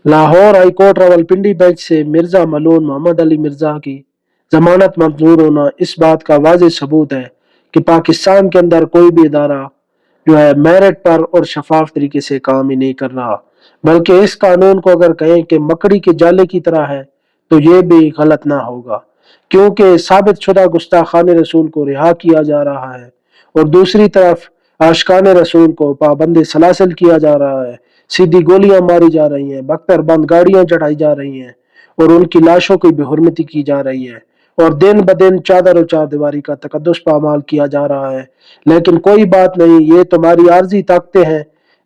Lahore high court Rawalpindi bench से मिर्जा मलून मोहम्मद अली मिर्जा की जमानत मंजूर होना इस बात का वाज़ेह सबूत है कि पाकिस्तान के अंदर कोई भी इदारा जो है मेरिट पर और शफाफ तरीके से काम ही नहीं कर रहा, बल्कि इस कानून को अगर कहें कि मकड़ी के जाले की तरह है तो ये भी गलत ना होगा, क्योंकि साबित शुदा गुस्ताखान रसूल को रिहा किया जा रहा है और दूसरी तरफ आशिकान रसूल को पाबंद सलासिल किया जा रहा है, सीधी गोलियां मारी जा रही हैं, बख्तर बंद गाड़ियां चढ़ाई जा रही हैं और उनकी लाशों की बेहुरमती की जा रही है और दिन ब दिन चादर और चार दीवारी का तकद्दुस पामाल किया जा रहा है। लेकिन कोई बात नहीं, ये तुम्हारी आर्जी ताकतें हैं,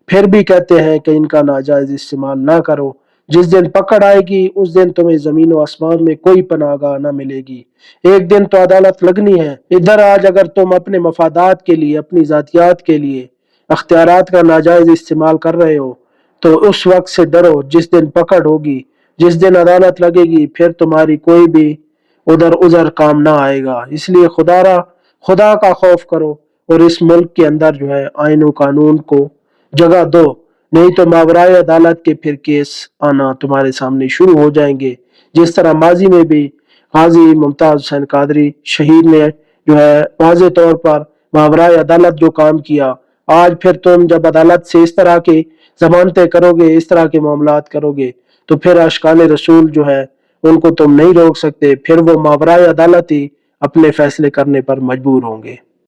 फिर भी कहते हैं कि इनका नाजायज इस्तेमाल ना करो। जिस दिन पकड़ आएगी उस दिन तुम्हें जमीन व आसमान में कोई पनाहगाह न मिलेगी। एक दिन तो अदालत लगनी है। इधर आज अगर तुम अपने मफादात के लिए, अपनी जातियात के लिए अख्तियारात का नाजायज इस्तेमाल कर रहे हो तो उस वक्त से डरो जिस दिन पकड़ होगी, जिस दिन अदालत लगेगी, फिर तुम्हारी कोई भी उधर उधर काम ना आएगा। इसलिए खुदा का खौफ करो और इस मुल्क के अंदर जो है आइन व कानून को जगह दो, नहीं तो मावराए अदालत के फिर केस आना तुम्हारे सामने शुरू हो जाएंगे। जिस तरह माजी में भी गाजी मुमताज हुसैन कादरी शहीद ने जो है वाज़ेह तौर पर मावराए अदालत जो काम किया, आज फिर तुम जब अदालत से इस तरह की जमानतें करोगे, इस तरह के मामलात करोगे, तो फिर आशिकान रसूल जो है उनको तुम नहीं रोक सकते, फिर वो मावराए अदालत ही अपने फैसले करने पर मजबूर होंगे।